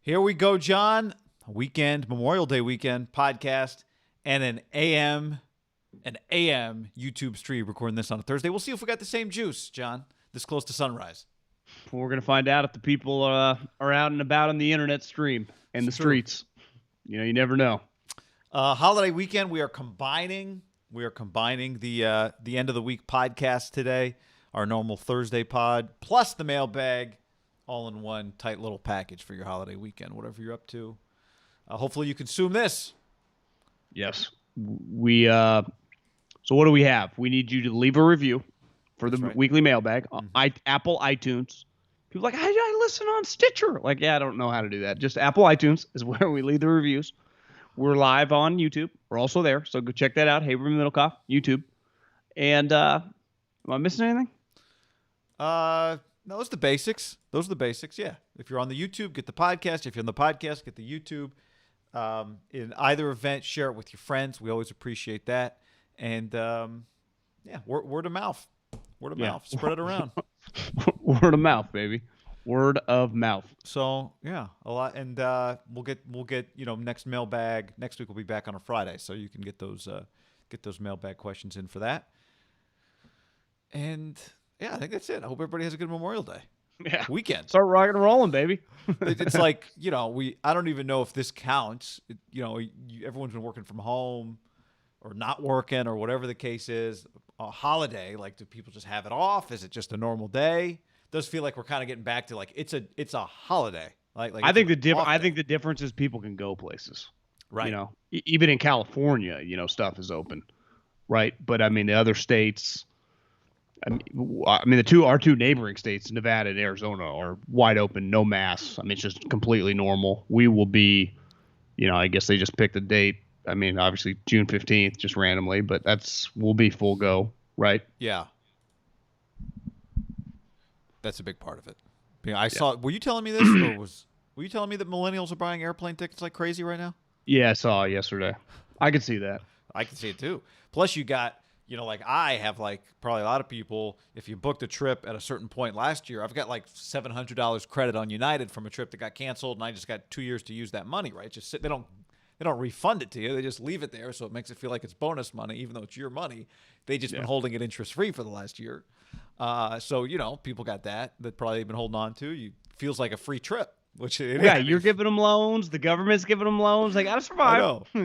Here we go, John. Memorial Day weekend podcast, and an AM YouTube stream recording this on a Thursday. We'll see if we got the same juice, John, this close to sunrise. We're going to find out if the people are out and about on the internet stream and the streets. You know, you never know. Holiday weekend, we are combining the end of the week podcast today, our normal Thursday pod, plus the mailbag, all in one tight little package for your holiday weekend, whatever you're up to. Hopefully you consume this. Yes. So what do we have? We need you to leave a review for the weekly mailbag on Apple iTunes. People are like, I listen on Stitcher. Like, yeah, I don't know how to do that. Just Apple iTunes is where we leave the reviews. We're live on YouTube. We're also there, so go check that out. Haberman Middlecoff, YouTube. And am I missing anything? No, those are the basics. Yeah. If you're on the YouTube, get the podcast. If you're on the podcast, get the YouTube. In either event, share it with your friends. We always appreciate that. And word of mouth. Spread it around. Word of mouth, baby. Word of mouth. So yeah, a lot, and we'll get next mailbag next week. We'll be back on a Friday, so you can get those mailbag questions in for that. And yeah, I think that's it. I hope everybody has a good Memorial Day weekend. Start rocking and rolling, baby. It's like I don't even know if this counts. Everyone's been working from home or not working or whatever the case is. A holiday, like, do people just have it off? Is it just a normal day? It does feel like we're kind of getting back to like it's a holiday. Like I think the difference is people can go places, right? Even in California, stuff is open, right? But I mean, the other states, our two neighboring states, Nevada and Arizona, are wide open, no masks. I mean, it's just completely normal. We will be, I guess they just picked a date. I mean, obviously June 15th, just randomly, but we'll be full go, right? Yeah. That's a big part of it. I saw. Were you telling me this, or were you telling me that millennials are buying airplane tickets like crazy right now? Yeah, I saw it yesterday. I could see that. I can see it too. Plus, you got, like I have, like probably a lot of people. If you booked a trip at a certain point last year, I've got like $700 credit on United from a trip that got canceled, and I just got 2 years to use that money. Right? Just they don't refund it to you. They just leave it there, so it makes it feel like it's bonus money, even though it's your money. They just been holding it interest-free for the last year. So, people got that probably they've been holding on to. You feels like a free trip, which it is. You're giving them loans. The government's giving them loans. They got to survive. I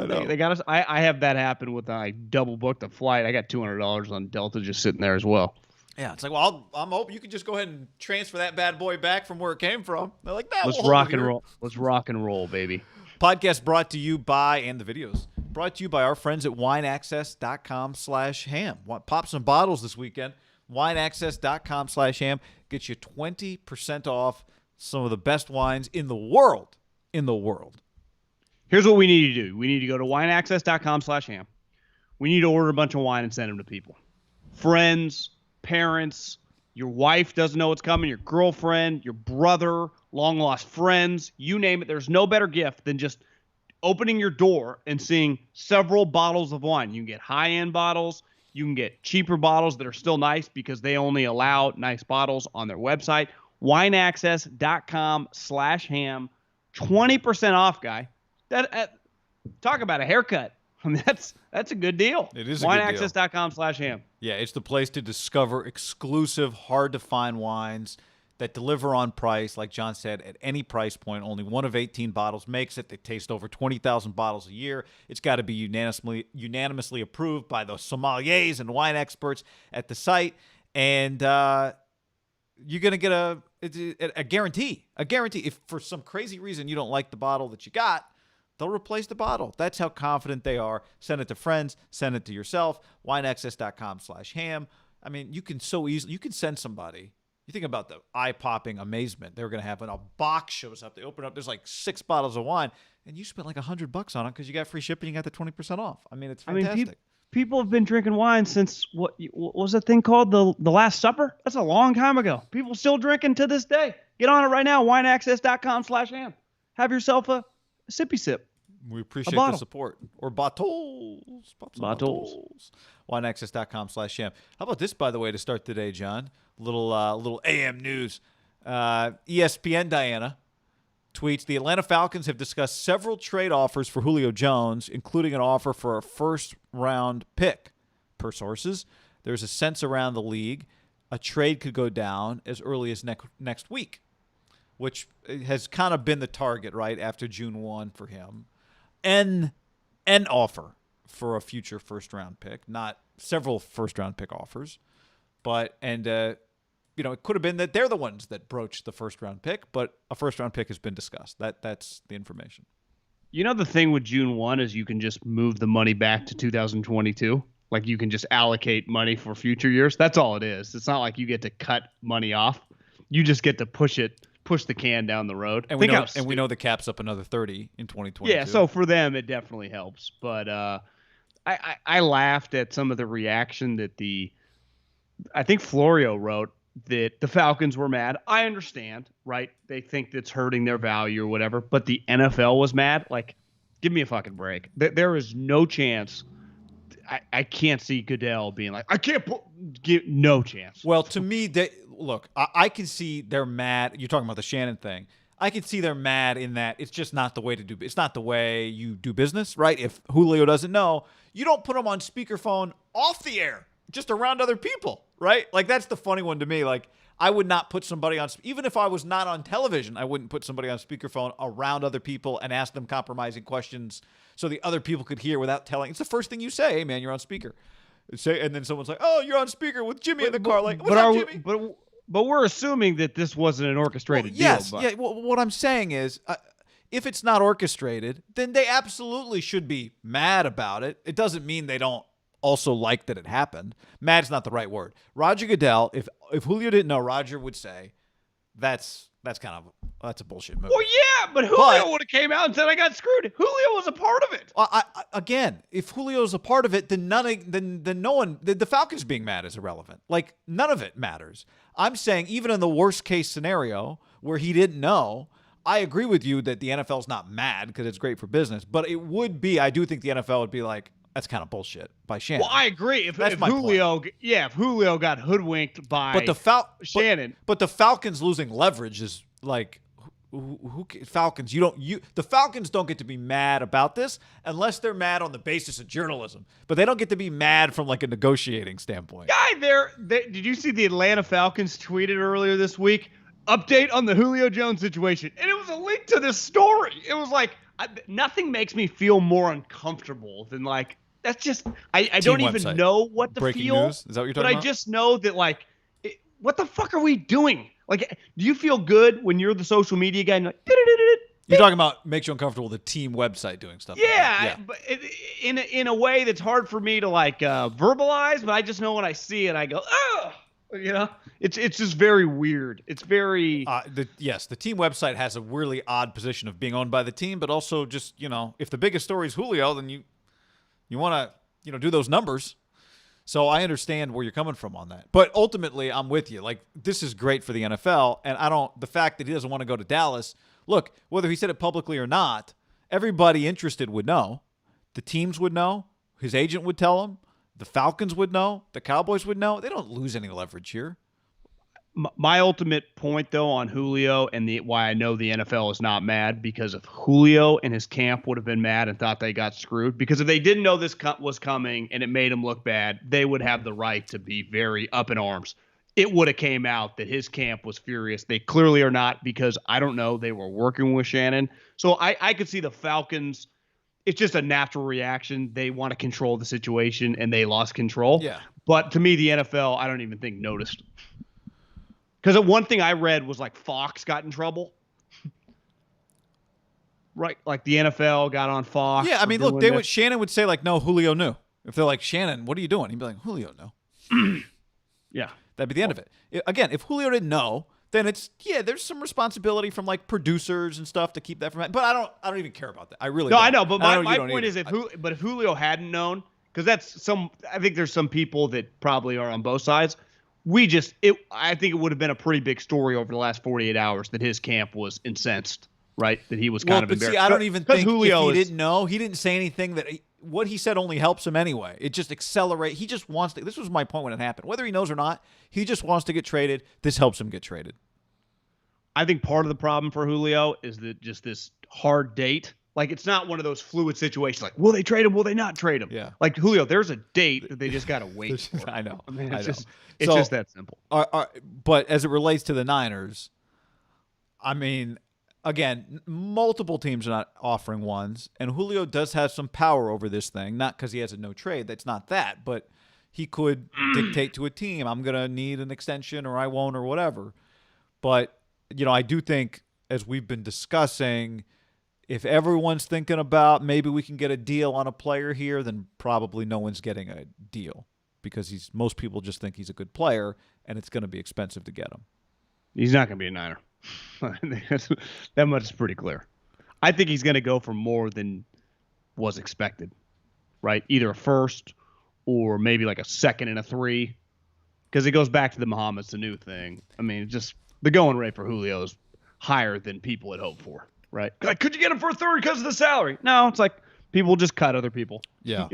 know. They got to. I have that happen with I double booked a flight. I got $200 on Delta just sitting there as well. Yeah, it's like, well, I'm hoping you can just go ahead and transfer that bad boy back from where it came from. They're like, let's rock and roll. Let's rock and roll, baby. Podcast brought to you by, and the videos, brought to you by our friends at wineaccess.com/ham. Pop some bottles this weekend. Wineaccess.com/ham. Gets you 20% off some of the best wines in the world. Here's what we need to do. We need to go to wineaccess.com/ham. We need to order a bunch of wine and send them to people. Friends, parents, your wife doesn't know what's coming, your girlfriend, your brother, long-lost friends, you name it. There's no better gift than just opening your door and seeing several bottles of wine. You can get high-end bottles. You can get cheaper bottles that are still nice because they only allow nice bottles on their website. Wineaccess.com/ham. 20% off, guy. Talk about a haircut. I mean, that's a good deal. It is a good deal. Wineaccess.com/ham. Yeah, it's the place to discover exclusive, hard-to-find wines that deliver on price, like John said, at any price point. Only one of 18 bottles makes it. They taste over 20,000 bottles a year. It's got to be unanimously approved by the sommeliers and wine experts at the site. And you're going to get a guarantee. A guarantee. If for some crazy reason you don't like the bottle that you got, they'll replace the bottle. That's how confident they are. Send it to friends. Send it to yourself. Wineaccess.com/ham. I mean, you can send somebody. You think about the eye-popping amazement they're going to have when a box shows up. They open up, there's like 6 bottles of wine, and you spent like $100 on it because you got free shipping. You got the 20% off. I mean, it's fantastic. People have been drinking wine since what was that thing called? The Last Supper? That's a long time ago. People still drinking to this day. Get on it right now. Wineaccess.com/ham. Have yourself a sippy sip. We appreciate the support. Or bottles. Bottles. Wineaccess.com/ham. How about this, by the way, to start today, John? Little AM news. ESPN Diana tweets, the Atlanta Falcons have discussed several trade offers for Julio Jones, including an offer for a first-round pick. Per sources, there's a sense around the league a trade could go down as early as next week, which has kind of been the target, right, after June 1 for him. An offer for a future first-round pick, not several first-round pick offers. But, it could have been that they're the ones that broached the first-round pick, but a first-round pick has been discussed. That's the information. The thing with June 1 is you can just move the money back to 2022. Like, you can just allocate money for future years. That's all it is. It's not like you get to cut money off. You just get to push the can down the road. And we know the cap's up another 30 in 2022. Yeah, so for them, it definitely helps. But I laughed at some of the reaction that I think Florio wrote that the Falcons were mad. I understand, right? They think that's hurting their value or whatever. But the NFL was mad. Like, give me a fucking break. There is no chance. I can't see Goodell being like, I can't give no chance. Well, to me, I can see they're mad. You're talking about the Shannon thing. I can see they're mad in that it's just not the way to do. It's not the way you do business, right? If Julio doesn't know, you don't put him on speakerphone off the air, just around other people, right? Like, that's the funny one to me. Like, I would not put somebody on, even if I was not on television, I wouldn't put somebody on speakerphone around other people and ask them compromising questions so the other people could hear without telling. It's the first thing you say, hey, man, you're on speaker. And then someone's like, oh, you're on speaker with Jimmy in the car. Like, what's up, Jimmy? But we're assuming that this wasn't an orchestrated deal. Yes. Yeah. Well, what I'm saying is, if it's not orchestrated, then they absolutely should be mad about it. It doesn't mean they don't also like that it happened. Mad's not the right word. Roger Goodell, if Julio didn't know, Roger would say, that's a bullshit move. Well, yeah, but Julio would have came out and said I got screwed. Julio was a part of it. Again, if Julio's a part of it, then the Falcons being mad is irrelevant. Like, none of it matters. I'm saying even in the worst case scenario where he didn't know, I agree with you that the NFL's not mad because it's great for business, but it would be. I do think the NFL would be like, that's kind of bullshit by Shannon. Well, I agree. If Julio got hoodwinked by Shannon. But the Falcons losing leverage is like, Falcons, the Falcons don't get to be mad about this unless they're mad on the basis of journalism. But they don't get to be mad from like a negotiating standpoint. Did you see the Atlanta Falcons tweeted earlier this week? Update on the Julio Jones situation. And it was a link to this story. It was like, nothing makes me feel more uncomfortable than like, that's just, I don't even know what to Breaking feel. News? Is that what you're talking about? But I just know that, like, what the fuck are we doing? Like, do you feel good when you're the social media guy and like, you're talking about makes you uncomfortable the team website doing stuff like that. But in a way that's hard for me to like verbalize, but I just know when I see it, I go, oh, it's just very weird. It's very the team website has a really odd position of being owned by the team, but also just if the biggest story is Julio, then you want to do those numbers. So I understand where you're coming from on that. But ultimately, I'm with you. Like, this is great for the NFL, and the fact that he doesn't want to go to Dallas, look, whether he said it publicly or not, everybody interested would know. The teams would know. His agent would tell him. The Falcons would know. The Cowboys would know. They don't lose any leverage here. My ultimate point, though, on Julio and why I know the NFL is not mad, because if Julio and his camp would have been mad and thought they got screwed, because if they didn't know this was coming and it made them look bad, they would have the right to be very up in arms. It would have came out that his camp was furious. They clearly are not, because I don't know, they were working with Shannon. So I could see the Falcons. It's just a natural reaction. They want to control the situation, and they lost control. Yeah. But to me, the NFL, I don't even think noticed. Because one thing I read was like Fox got in trouble. Right? Like the NFL got on Fox. Yeah, I mean, look, Shannon would say like, no, Julio knew. If they're like, Shannon, what are you doing? He'd be like, Julio knew. Yeah. That'd be the end of it. Again, if Julio didn't know, then there's some responsibility from like producers and stuff to keep that from. But I don't even care about that. I really don't. I know. But my point is, if Julio hadn't known, because I think there's some people that probably are on both sides. I think it would have been a pretty big story over the last 48 hours that his camp was incensed, right? That he was kind of embarrassed. See, I don't even think Julio didn't know. He didn't say anything what he said only helps him anyway. It just accelerates. He just wants to. This was my point when it happened. Whether he knows or not, he just wants to get traded. This helps him get traded. I think part of the problem for Julio is that just this hard date. Like, it's not one of those fluid situations like, will they trade him? Will they not trade him? Yeah. Like, Julio, there's a date that they just got to wait for. I know. I mean, I know. it's just that simple. But as it relates to the Niners, I mean, again, multiple teams are not offering ones, and Julio does have some power over this thing. Not because he has a no trade. That's not that. But he could dictate to a team, I'm going to need an extension or I won't or whatever. But, I do think, as we've been discussing, if everyone's thinking about maybe we can get a deal on a player here, then probably no one's getting a deal because most people just think he's a good player and it's going to be expensive to get him. He's not going to be a Niner. That much is pretty clear. I think he's going to go for more than was expected, right? Either a first or maybe like a second and a 3, because it goes back to the Muhammad Sanu thing. I mean, just the going rate for Julio is higher than people had hoped for. Right. Like, could you get him for a third because of the salary? No, it's like people just cut other people. Yeah.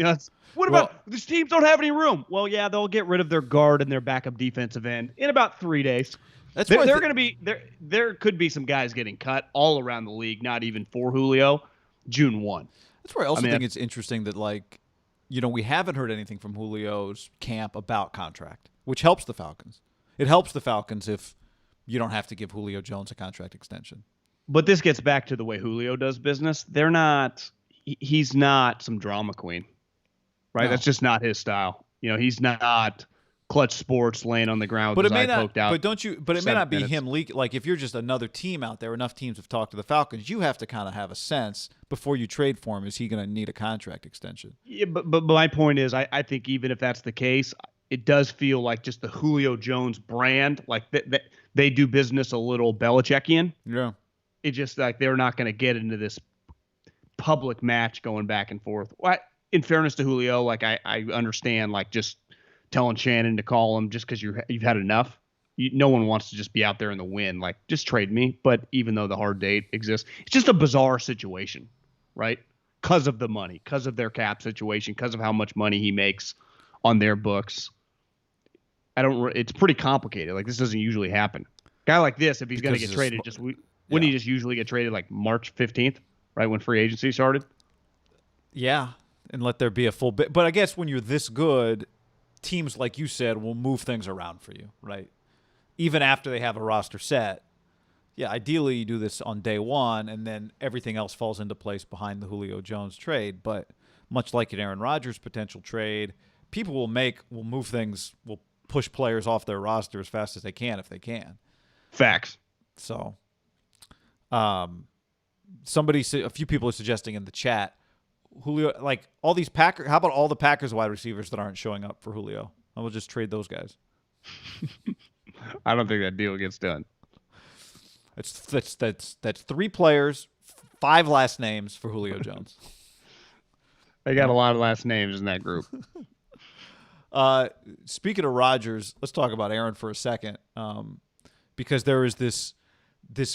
What about these teams don't have any room? Well, yeah, they'll get rid of their guard and their backup defensive end in about 3 days. That's they're going to be there. There could be some guys getting cut all around the league, not even for Julio, June 1. That's where I also think it's interesting that, we haven't heard anything from Julio's camp about contract, which helps the Falcons. It helps the Falcons if you don't have to give Julio Jones a contract extension. But this gets back to the way Julio does business. He's not some drama queen, right? No. That's just not his style. He's not clutch sports laying on the ground with his eye poked out. But it may not be him leak. Like, if you're just another team out there, enough teams have talked to the Falcons, you have to kind of have a sense before you trade for him. Is he going to need a contract extension? Yeah, but my point is, I think even if that's the case, it does feel like just the Julio Jones brand, like they do business a little Belichickian. Yeah. It's just like they're not going to get into this public match going back and forth. In fairness to Julio, I understand, just telling Shannon to call him just because you've had enough. No one wants to just be out there in the wind, just trade me. But even though the hard date exists, it's just a bizarre situation, right? Because of the money, because of their cap situation, because of how much money he makes on their books. It's pretty complicated. This doesn't usually happen. Guy like this, if he's going to get traded, wouldn't he just usually get traded March 15th, right when free agency started? Yeah, and let there be a full bit. But I guess when you're this good, teams, like you said, will move things around for you, right? Even after they have a roster set. Yeah, ideally you do this on day one, and then everything else falls into place behind the Julio Jones trade. But much like an Aaron Rodgers potential trade, people will move things, will push players off their roster as fast as they can if they can. Facts. So... a few people are suggesting in the chat, Julio, all these Packers. How about all the Packers wide receivers that aren't showing up for Julio? I will just trade those guys. I don't think that deal gets done. That's 3 players, 5 last names for Julio Jones. They got a lot of last names in that group. Speaking of Rodgers, let's talk about Aaron for a second, because there is this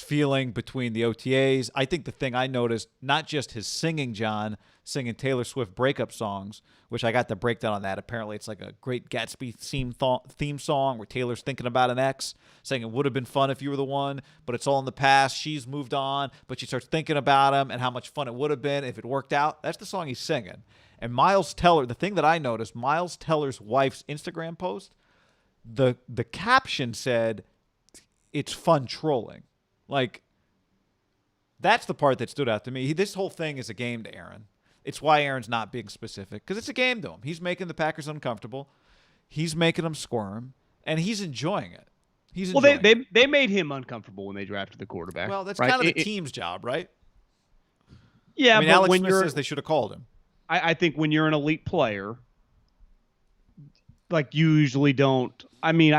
feeling between the OTAs. I think the thing I noticed, not just his singing singing Taylor Swift breakup songs, which I got the breakdown on that. Apparently it's like a Great Gatsby theme song where Taylor's thinking about an ex, saying it would have been fun if you were the one, but it's all in the past. She's moved on, but she starts thinking about him and how much fun it would have been if it worked out. That's the song he's singing. And Miles Teller, the thing that I noticed, Miles Teller's wife's Instagram post, the caption said, "It's fun trolling." That's the part that stood out to me. This whole thing is a game to Aaron. It's why Aaron's not being specific, because it's a game to him. He's making the Packers uncomfortable. He's making them squirm, and he's enjoying it. They made him uncomfortable when they drafted the quarterback. Well, that's right? kind of the team's job, right? Yeah, but Alex Smith says they should have called him. I think when you're an elite player, you usually don't. I mean,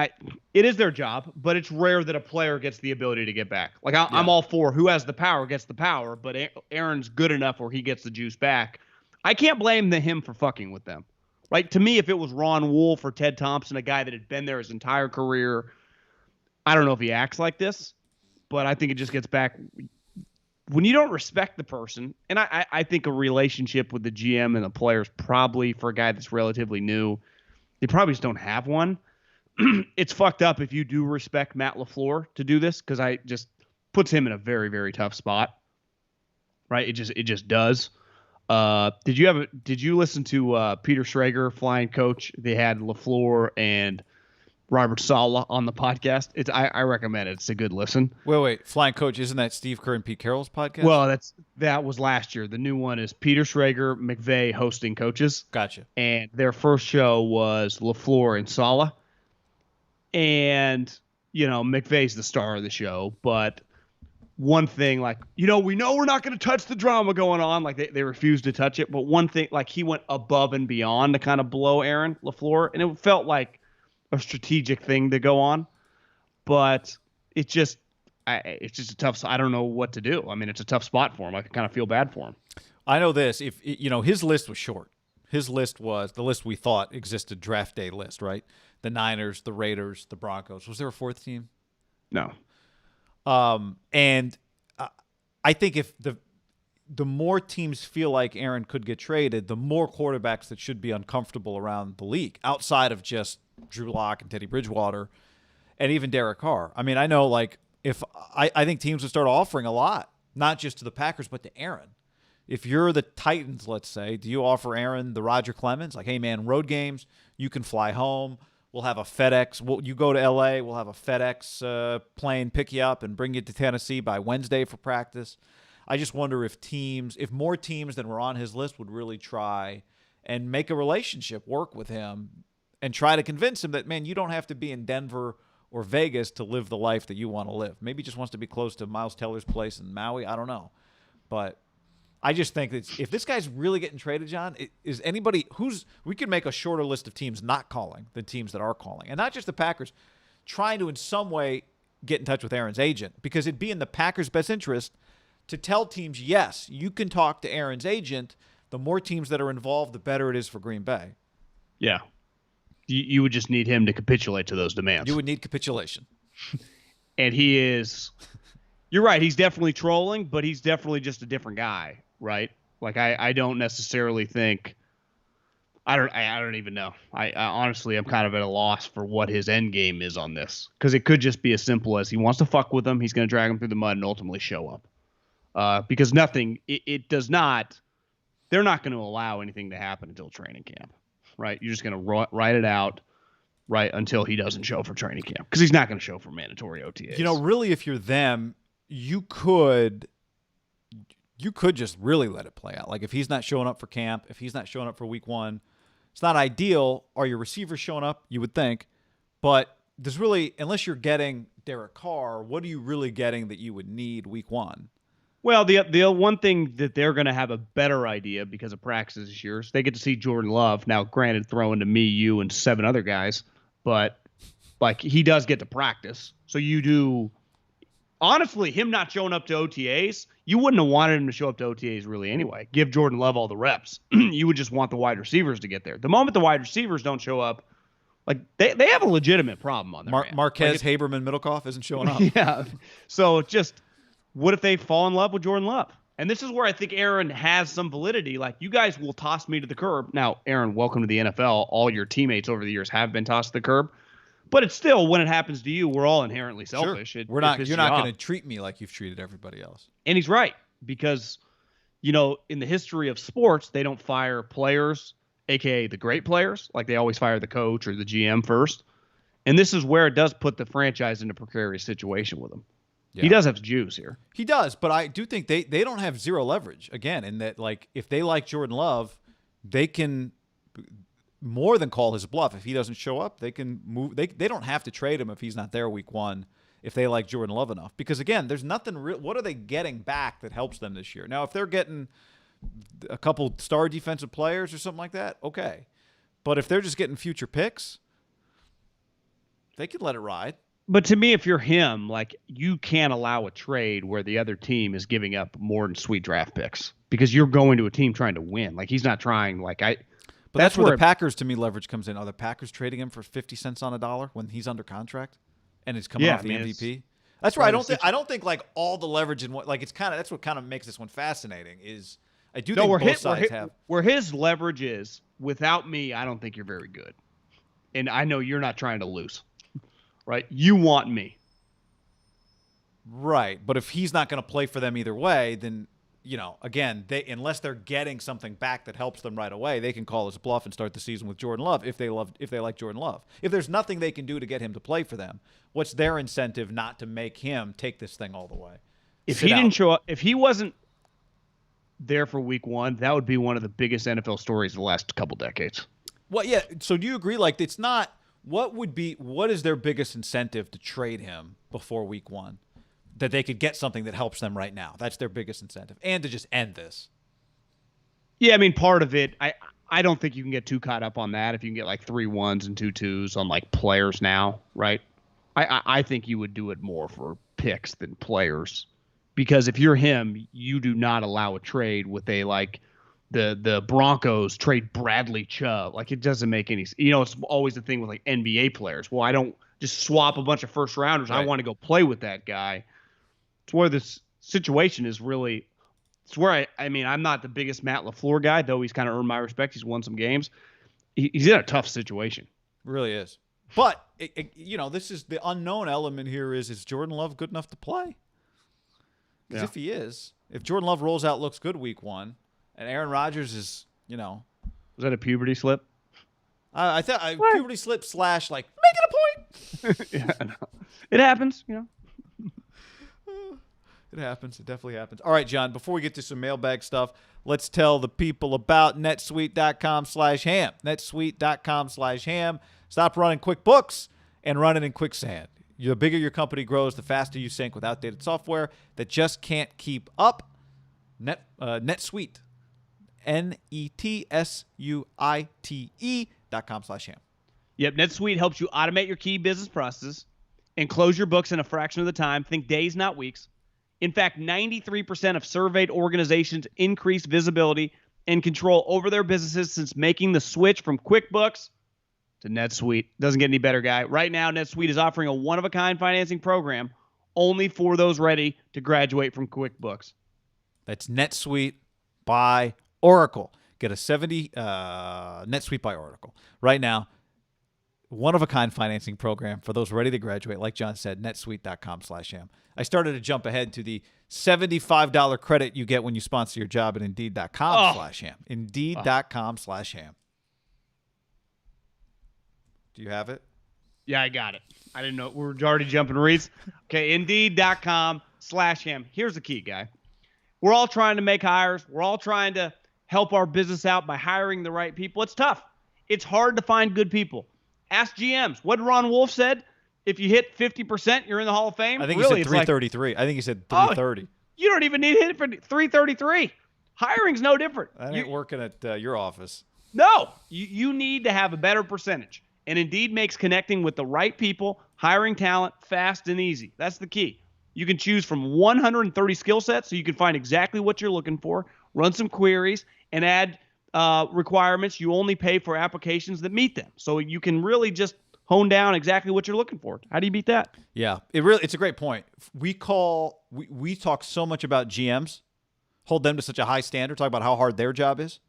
it is their job, but it's rare that a player gets the ability to get back. I'm all for who has the power gets the power, but Aaron's good enough where he gets the juice back. I can't blame him for fucking with them. To me, if it was Ron Wolf or Ted Thompson, a guy that had been there his entire career, I don't know if he acts like this, but I think it just gets back. When you don't respect the person, and I think a relationship with the GM and the players probably, for a guy that's relatively new, they probably just don't have one. It's fucked up if you do respect Matt LaFleur to do this, because puts him in a very, very tough spot. Right? It just does. Did you listen to Peter Schrager, flying coach? They had LaFleur and Robert Saleh on the podcast. I recommend it. It's a good listen. Wait. Flying Coach, isn't that Steve Kerr and Pete Carroll's podcast? Well, that was last year. The new one is Peter Schrager, McVay hosting coaches. Gotcha. And their first show was LaFleur and Saleh. And, McVay's the star of the show, but one thing, we know we're not going to touch the drama going on. Like, they refused to touch it. But one thing, he went above and beyond to kind of blow Aaron LaFleur. And it felt like a strategic thing to go on. But it's just a tough. I don't know what to do. I mean, it's a tough spot for him. I kind of feel bad for him. I know this. If his list was short. His list was the list we thought existed, draft day list, right? The Niners, the Raiders, the Broncos. Was there a fourth team? No. And I think if the more teams feel like Aaron could get traded, the more quarterbacks that should be uncomfortable around the league, outside of just Drew Lock and Teddy Bridgewater, and even Derek Carr. I mean, I know, if I think teams would start offering a lot, not just to the Packers, but to Aaron. If you're the Titans, let's say, do you offer Aaron the Roger Clemens? Like, hey, man, road games, you can fly home. We'll have a FedEx. You go to L.A., we'll have a FedEx plane pick you up and bring you to Tennessee by Wednesday for practice. I just wonder if more teams than were on his list would really try and make a relationship work with him and try to convince him that, man, you don't have to be in Denver or Vegas to live the life that you want to live. Maybe he just wants to be close to Miles Teller's place in Maui. I don't know. But I just think that if this guy's really getting traded, John, is anybody we could make a shorter list of teams not calling than teams that are calling. And not just the Packers, trying to in some way get in touch with Aaron's agent, because it'd be in the Packers' best interest to tell teams, yes, you can talk to Aaron's agent. The more teams that are involved, the better it is for Green Bay. Yeah. You would just need him to capitulate to those demands. You would need capitulation. And he is – you're right. He's definitely trolling, but he's definitely just a different guy, right? Like, I don't necessarily think – I don't even know. I honestly, I'm kind of at a loss for what his end game is on this, because it could just be as simple as he wants to fuck with them, he's going to drag him through the mud and ultimately show up. Because it does not – they're not going to allow anything to happen until training camp. Right, you're just going to write it out, right, until he doesn't show for training camp, because he's not going to show for mandatory OTAs. Really, if you're them, you could just really let it play out. Like, if he's not showing up for camp, if he's not showing up for week one, it's not ideal. Are your receivers showing up? You would think, but there's really, unless you're getting Derek Carr, what are you really getting that you would need week one? Well, the one thing that they're going to have a better idea because of practice this year is they get to see Jordan Love. Now, granted, throwing to me, you, and 7 other guys, but he does get to practice. So you do – honestly, him not showing up to OTAs, you wouldn't have wanted him to show up to OTAs really anyway. Give Jordan Love all the reps. You would just want the wide receivers to get there. The moment the wide receivers don't show up, they have a legitimate problem on their hands. Marquez, Haberman, Middlecoff isn't showing up. Yeah. So just – what if they fall in love with Jordan Love? And this is where I think Aaron has some validity. Like, you guys will toss me to the curb. Now, Aaron, welcome to the NFL. All your teammates over the years have been tossed to the curb. But it's still, when it happens to you, we're all inherently selfish. Sure. You're not going to treat me like you've treated everybody else. And he's right, because, in the history of sports, they don't fire players, a.k.a. the great players. Like, they always fire the coach or the GM first. And this is where it does put the franchise in a precarious situation with him. Yeah. He does have juice here. He does, but I do think they don't have zero leverage, again, in that, if they like Jordan Love, they can more than call his bluff. If he doesn't show up, they can move. They don't have to trade him if he's not there week one, if they like Jordan Love enough. Because, again, there's nothing real. What are they getting back that helps them this year? Now, if they're getting a couple star defensive players or something like that, okay. But if they're just getting future picks, they could let it ride. But to me, if you're him, you can't allow a trade where the other team is giving up more than sweet draft picks, because you're going to a team trying to win. He's not trying. But that's where the Packers, to me, leverage comes in. Are the Packers trading him for 50 cents on a dollar when he's under contract and he's coming off the MVP? That's where I don't think all the leverage in what that's what kind of makes this one fascinating. Is I do think both sides have where his leverage is. Without me, I don't think you're very good, and I know you're not trying to lose. Right? You want me. Right. But if he's not going to play for them either way, then, again, unless they're getting something back that helps them right away, they can call his bluff and start the season with Jordan Love if they like Jordan Love. If there's nothing they can do to get him to play for them, what's their incentive not to make him take this thing all the way? If he didn't show up, if he wasn't there for week 1, that would be one of the biggest NFL stories of the last couple decades. Well, yeah. So do you agree? Like, it's not. What is their biggest incentive to trade him before week 1? That they could get something that helps them right now. That's their biggest incentive. And to just end this. Yeah, I mean, part of it, I don't think you can get too caught up on that if you can get like 3 1s and 2 2s on like players now, right? I think you would do it more for picks than players. Because if you're him, you do not allow a trade with the Broncos trade Bradley Chubb. Like, it doesn't make any – it's always the thing with like NBA players. Well, I don't just swap a bunch of first rounders. Right. I want to go play with that guy. It's where this situation is really – it's where I'm not the biggest Matt LaFleur guy, though he's kind of earned my respect. He's won some games. He's in a tough situation. Really is. But, this is the unknown element here is Jordan Love good enough to play? Because if he is, if Jordan Love rolls out, looks good week 1, and Aaron Rodgers is, Was that a puberty slip? I thought puberty slip / like, making a point. Yeah, no. It happens, It happens. It definitely happens. All right, John, before we get to some mailbag stuff, let's tell the people about netsuite.com/ham. netsuite.com/ham. Stop running QuickBooks and run it in quicksand. The bigger your company grows, the faster you sync with outdated software that just can't keep up. NetSuite. NetSuite.com/ham. Yep, NetSuite helps you automate your key business processes and close your books in a fraction of the time. Think days, not weeks. In fact, 93% of surveyed organizations increased visibility and control over their businesses since making the switch from QuickBooks to NetSuite. Doesn't get any better, guy. Right now, NetSuite is offering a one-of-a-kind financing program only for those ready to graduate from QuickBooks. That's NetSuite by Oracle. Get a NetSuite by Oracle. Right now, one-of-a-kind financing program for those ready to graduate. Like John said, netsuite.com/ham. I started to jump ahead to the $75 credit you get when you sponsor your job at Indeed.com/ham. Indeed.com/ham. Do you have it? Yeah, I got it. I didn't know. We're already jumping reads. Okay, Indeed.com/ham. Here's the key, guy. We're all trying to make hires. We're all trying to help our business out by hiring the right people. It's tough. It's hard to find good people. Ask GMs. What Ron Wolf said, if you hit 50%, you're in the Hall of Fame. I think he said 333. I think he said 330. You don't even need to hit it for 333. Hiring's no different. I ain't working at your office. No. You need to have a better percentage. And Indeed makes connecting with the right people, hiring talent, fast and easy. That's the key. You can choose from 130 skill sets so you can find exactly what you're looking for, run some queries, and add requirements. You only pay for applications that meet them. So you can really just hone down exactly what you're looking for. How do you beat that? Yeah, it's a great point. We talk so much about GMs, hold them to such a high standard, talk about how hard their job is,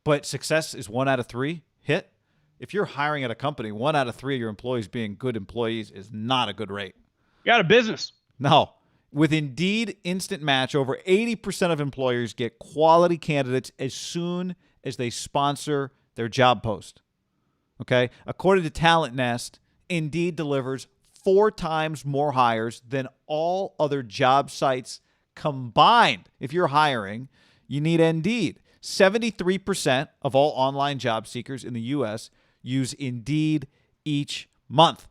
but success is 1 out of 3 hit. If you're hiring at a company, 1 out of 3 of your employees being good employees is not a good rate. You got a business. No. With Indeed Instant Match, over 80% of employers get quality candidates as soon as they sponsor their job post. Okay? According to Talent Nest, Indeed delivers 4 times more hires than all other job sites combined. If you're hiring, you need Indeed. 73% of all online job seekers in the U.S. use Indeed each month.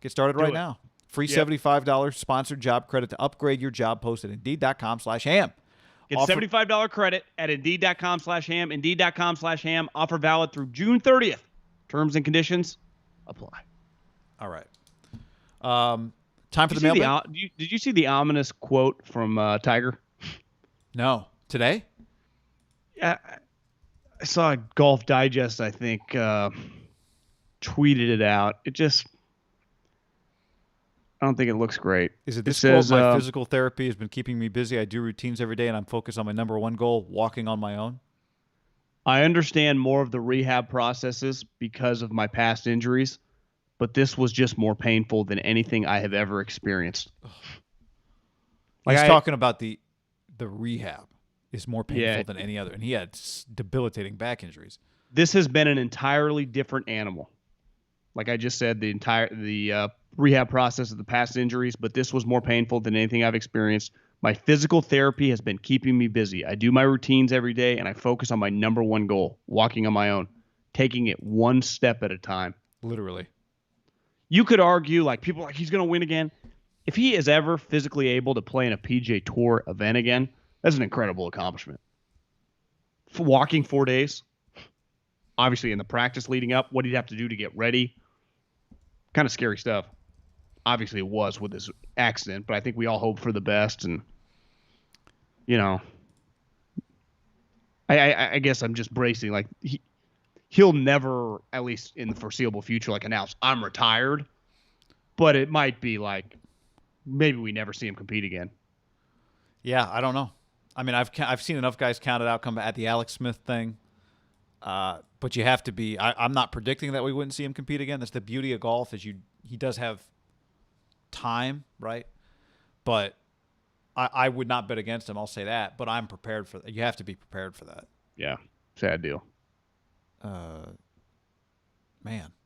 Get started right now. Free $75 sponsored job credit to upgrade your job post at Indeed.com/ham. Get $75 credit at Indeed.com/ham. Indeed.com/ham. Offer valid through June 30th. Terms and conditions apply. All right. Time for the mailbag. Did you see the ominous quote from Tiger? No. Today? Yeah, I saw Golf Digest, I think, tweeted it out. I don't think it looks great. Is it this quote, my physical therapy has been keeping me busy. I do routines every day, and I'm focused on my number one goal, walking on my own? I understand more of the rehab processes because of my past injuries, but this was just more painful than anything I have ever experienced. He's talking about the rehab is more painful Yeah. than any other, and he had debilitating back injuries. This has been an entirely different animal. Like I just said, the rehab process of the past injuries, but this was more painful than anything I've experienced. My physical therapy has been keeping me busy. I do my routines every day, and I focus on my number one goal, walking on my own, taking it one step at a time. Literally. You could argue, like, people are like, he's going to win again. If he is ever physically able to play in a PGA Tour event again, that's an incredible accomplishment. For walking 4 days, obviously in the practice leading up, what he'd have to do to get ready, kind of scary stuff. Obviously, it was with his accident, but I think we all hope for the best. And, I guess I'm just bracing. Like, he'll never, at least in the foreseeable future, like announce, I'm retired. But it might be like, maybe we never see him compete again. Yeah, I don't know. I mean, I've seen enough guys count it out, come at the Alex Smith thing. But you have to be. I'm not predicting that we wouldn't see him compete again. That's the beauty of golf is he does have time, right? But I would not bet against him. I'll say that. But I'm prepared for that. You have to be prepared for that. Yeah, sad deal. Man.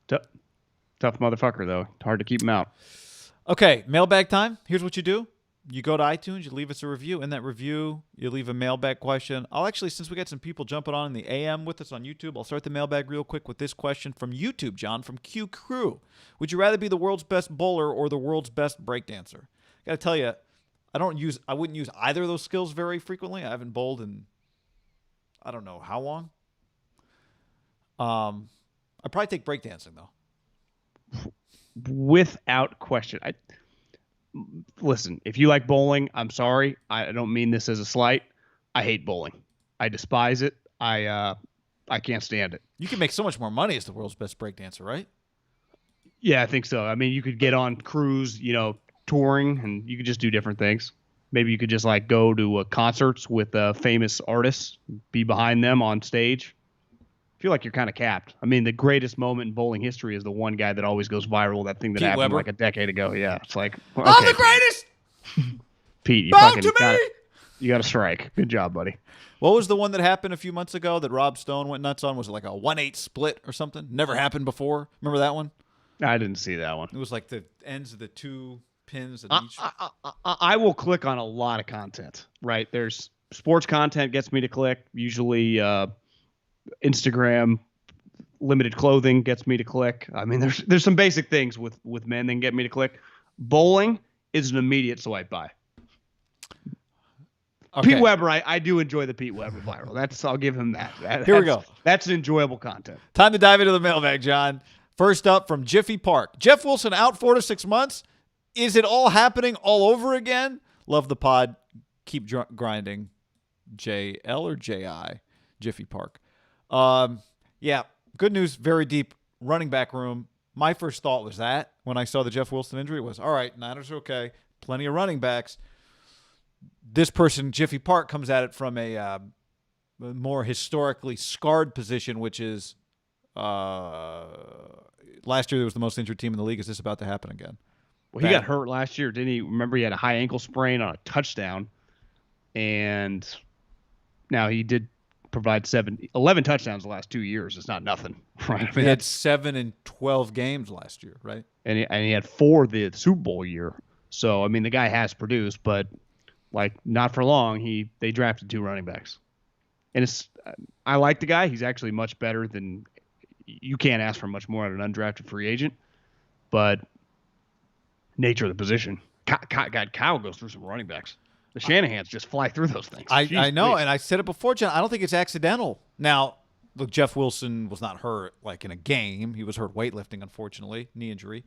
Tough motherfucker, though. Hard to keep him out. Okay, mailbag time. Here's what you do. You go to iTunes, you leave us a review. In that review, you leave a mailbag question. I'll actually, since we got some people jumping on in the AM with us on YouTube, I'll start the mailbag real quick with this question from YouTube, John, from Q Crew. Would you rather be the world's best bowler or the world's best breakdancer? I got to tell you, I wouldn't use either of those skills very frequently. I haven't bowled in I don't know how long. I'd probably take breakdancing, though. Without question. Listen, if you like bowling, I'm sorry. I don't mean this as a slight. I hate bowling. I despise it. I can't stand it. You can make so much more money as the world's best breakdancer, right? Yeah, I think so. I mean, you could get on cruise, touring, and you could just do different things. Maybe you could just like go to concerts with famous artists, be behind them on stage. I feel like you're kind of capped. I mean, the greatest moment in bowling history is the one guy that always goes viral. That thing that Pete happened Weber. like a decade ago. Yeah, it's like okay, I'm the greatest. Pete, Bow to me. You got a strike. Good job, buddy. What was the one that happened a few months ago that Rob Stone went nuts on? Was it like a 1/8 split or something? Never happened before. Remember that one? I didn't see that one. It was like the ends of the two pins. I will click on a lot of content, right? There's sports content gets me to click. Usually Instagram limited clothing gets me to click. I mean, there's some basic things with men that get me to click. Bowling is an immediate swipe by. Okay. Pete Weber, I do enjoy the Pete Weber viral. I'll give him that. Here we go. That's enjoyable content. Time to dive into the mailbag, John. First up from Jiffy Park. Jeff Wilson out 4 to 6 months. Is it all happening all over again? Love the pod. Keep grinding. JL or JI? Jiffy Park. Yeah, good news. Very deep running back room. My first thought was that when I saw the Jeff Wilson injury was, all right, Niners are okay. Plenty of running backs. This person, Jiffy Park, comes at it from a more historically scarred position, which is last year there was the most injured team in the league. Is this about to happen again? Well, he got hurt last year, didn't he? Remember, he had a high ankle sprain on a touchdown, and now he did provide 11 touchdowns the last 2 years. It's not nothing, right? I mean, he had 7 in 12 games last year, right? And he had 4 the Super Bowl year. So I mean, the guy has produced, but like not for long. They drafted 2 running backs, and I like the guy. He's actually much better than you can't ask for much more out of an undrafted free agent, but nature of the position. Kyle goes through some running backs. The Shanahans just fly through those things. I know, and I said it before, John. I don't think it's accidental. Now, look, Jeff Wilson was not hurt like in a game. He was hurt weightlifting, unfortunately, knee injury.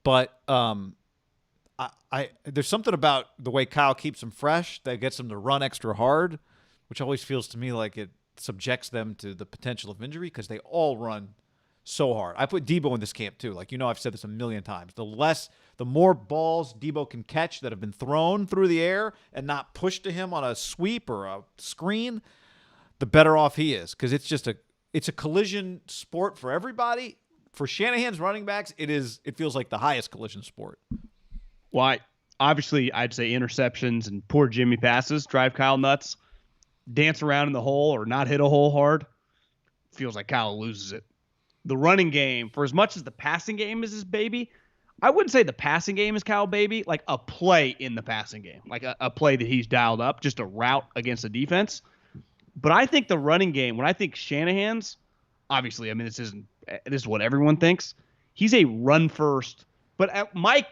But there's something about the way Kyle keeps them fresh that gets them to run extra hard, which always feels to me like it subjects them to the potential of injury because they all run so hard. I put Debo in this camp too. Like, I've said this a million times. The more balls Debo can catch that have been thrown through the air and not pushed to him on a sweep or a screen, the better off he is. Because it's a collision sport for everybody. for Shanahan's running backs, it feels like the highest collision sport. Well, obviously, I'd say interceptions and poor Jimmy passes drive Kyle nuts. Dance around in the hole or not hit a hole hard, feels like Kyle loses it. The running game, for as much as the passing game is his baby, I wouldn't say the passing game is Kyle baby, like a play in the passing game, like a play that he's dialed up, just a route against the defense. But I think the running game, when I think Shanahan's, obviously, I mean, this is what everyone thinks. He's a run first, but Mike